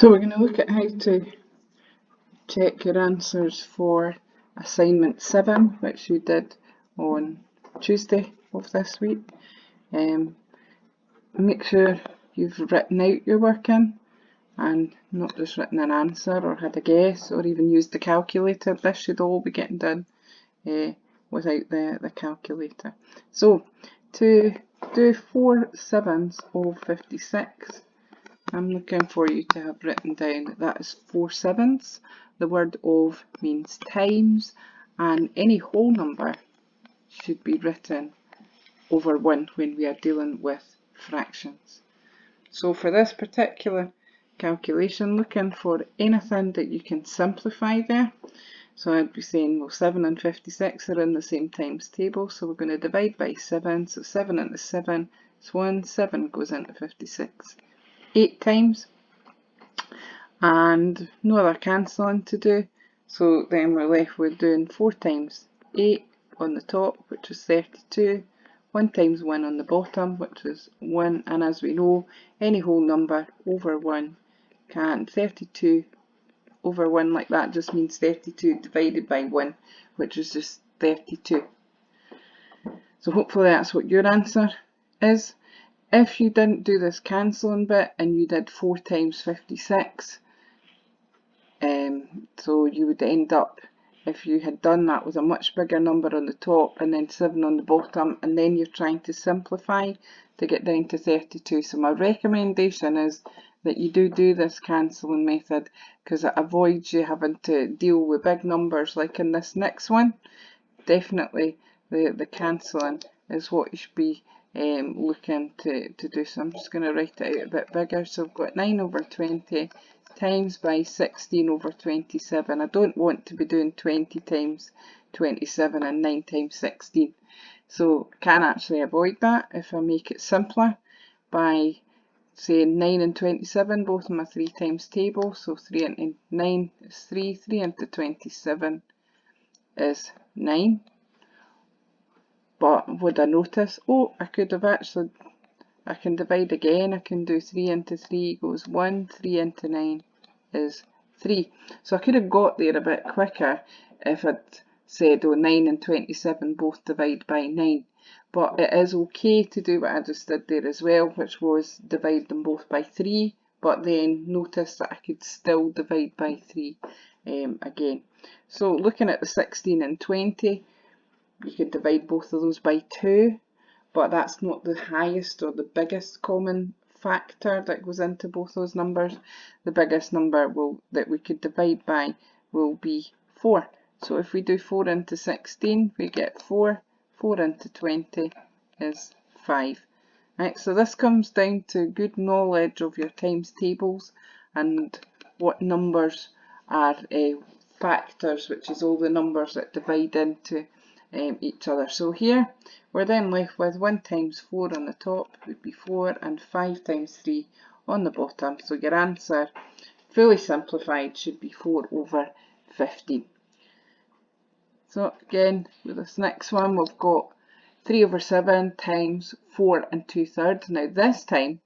So we're going to look at how to check your answers for assignment 7, which you did on Tuesday of this week. Make sure you've written out your work in and not just written an answer or had a guess or even used the calculator. This should all be getting done without the calculator. So to do 4 sevens of 56, I'm looking for you to have written down that is 4 sevens. The word of means times, and any whole number should be written over 1 when we are dealing with fractions. So for this particular calculation, looking for anything that you can simplify there. So I'd be saying, well, 7 and 56 are in the same times table, so we're going to divide by 7. So 7 into 7 is 1, 7 goes into 56. 8 times, and no other cancelling to do, so then we're left with doing 4 times 8 on the top, which is 32, 1 times 1 on the bottom, which is 1, and as we know, any whole number over 1 can, 32 over 1 like that just means 32 divided by 1, which is just 32. So hopefully that's what your answer is. If you didn't do this cancelling bit and you did 4 times 56, so you would end up, if you had done that, with a much bigger number on the top and then 7 on the bottom, and then you're trying to simplify to get down to 32. So my recommendation is that you do this cancelling method, because it avoids you having to deal with big numbers like in this next one. Definitely the cancelling is what you should be looking to do. So I'm just going to write it out a bit bigger. So I've got 9 over 20 times by 16 over 27. I don't want to be doing 20 times 27 and 9 times 16. So I can actually avoid that if I make it simpler by saying 9 and 27, both in my 3 times table. So 3 into 9 is 3, 3 into 27 is 9. But would I notice, oh, I could have actually, I can divide again. I can do 3 into 3 equals 1, 3 into 9 is 3. So I could have got there a bit quicker if I'd said, oh, 9 and 27 both divide by 9. But it is okay to do what I just did there as well, which was divide them both by 3, but then notice that I could still divide by 3 again. So looking at the 16 and 20, you could divide both of those by 2, but that's not the highest or the biggest common factor that goes into both those numbers. The biggest number that we could divide by will be 4. So if we do 4 into 16, we get 4. 4 into 20 is 5. Right, so this comes down to good knowledge of your times tables and what numbers are factors, which is all the numbers that divide into each other. So here we're then left with 1 times 4 on the top would be 4, and 5 times 3 on the bottom. So your answer, fully simplified, should be 4 over 15. So again, with this next one, we've got 3 over 7 times 4 and 2/3. Now this time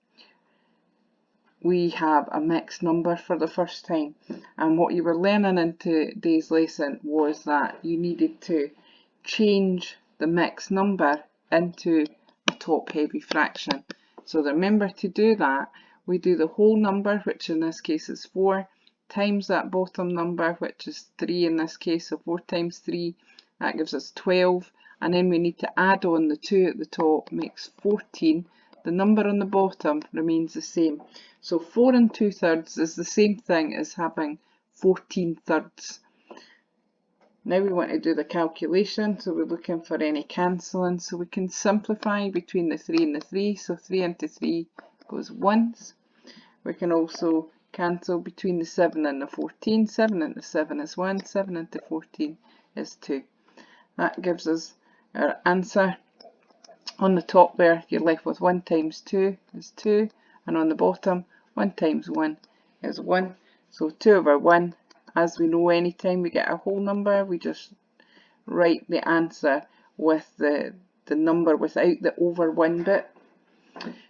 we have a mixed number for the first time, and what you were learning in today's lesson was that you needed to change the mixed number into a top-heavy fraction. So remember, to do that, we do the whole number, which in this case is 4, times that bottom number, which is 3 in this case. So 4 times 3, that gives us 12, and then we need to add on the 2 at the top, makes 14. The number on the bottom remains the same. So 4 and 2/3 is the same thing as having 14/3. Now we want to do the calculation, so we're looking for any cancelling, so we can simplify between the 3 and the 3, so 3 into 3 goes once. We can also cancel between the 7 and the 14, 7 into 7 is 1, 7 into 14 is 2. That gives us our answer. On the top there, you're left with 1 times 2 is 2, and on the bottom, 1 times 1 is 1, so 2 over 1. As we know, anytime we get a whole number, we just write the answer with the number without the over 1 bit.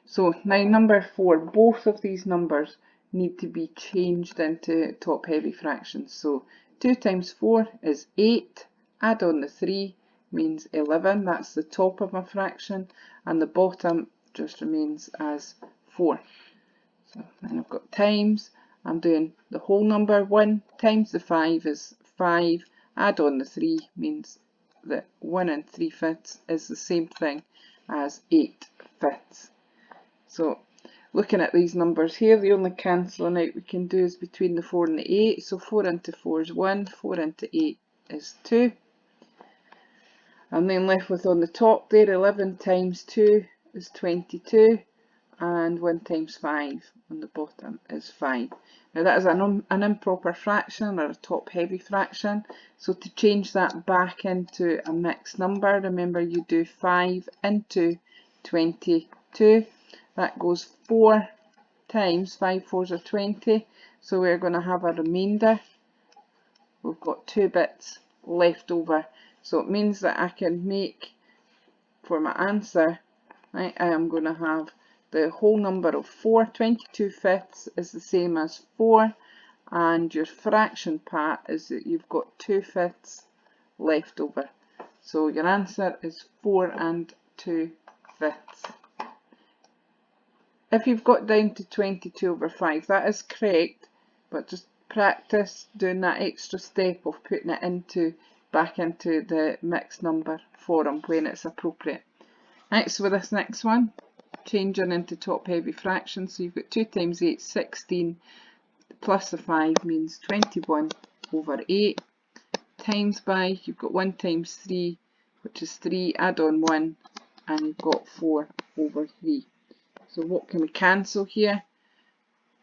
So now number 4, both of these numbers need to be changed into top-heavy fractions. So 2 times 4 is 8, add on the 3 means 11, that's the top of my fraction, and the bottom just remains as 4. So then I've got times, I'm doing the whole number, 1 times the 5 is 5, add on the 3 means that 1 and 3/5 is the same thing as 8/5. So looking at these numbers here, the only cancelling out we can do is between the 4 and the 8. So 4 into 4 is 1, 4 into 8 is 2. I'm then left with on the top there, 11 times 2 is 22, and 1 times 5 on the bottom is 5. Now that is an improper fraction, or a top-heavy fraction, so to change that back into a mixed number, remember you do 5 into 22. That goes 4 times, 5 fours are 20, so we're going to have a remainder. We've got 2 bits left over, so it means that I can make, for my answer, right, I am going to have the whole number of 4, 22/5 is the same as 4, and your fraction part is that you've got 2/5 left over. So your answer is 4 and 2/5. If you've got down to 22/5, that is correct, but just practice doing that extra step of putting it back into the mixed number form when it's appropriate. Next, with this next one, changing into top-heavy fractions, so you've got 2 times 8, 16, plus the 5 means 21/8, times by, you've got 1 times 3, which is 3, add on 1, and you've got 4/3. So what can we cancel here?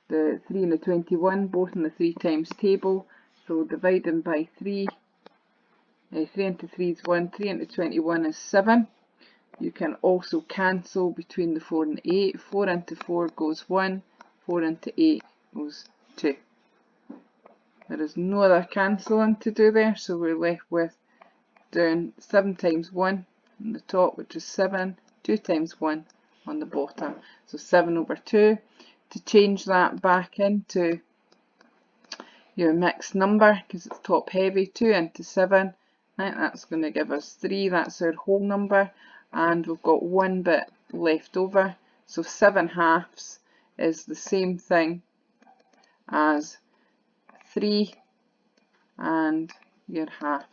The 3 and the 21, both in the 3 times table, so dividing by 3, 3 into 3 is 1, 3 into 21 is 7. You can also cancel between the 4 and the 8. 4 into 4 goes 1, 4 into 8 goes 2. There is no other cancelling to do there, so we're left with doing 7 times 1 on the top, which is 7, 2 times 1 on the bottom, so 7/2. To change that back into your mixed number, because it's top heavy, 2 into 7, right, that's going to give us 3, that's our whole number, and we've got 1 bit left over, so 7/2 is the same thing as 3 and your half,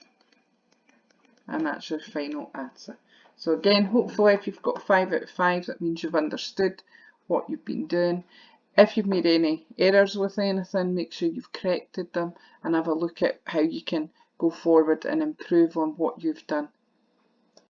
and that's your final answer. So again, hopefully if you've got 5 out of 5, that means you've understood what you've been doing. If you've made any errors with anything, make sure you've corrected them and have a look at how you can go forward and improve on what you've done.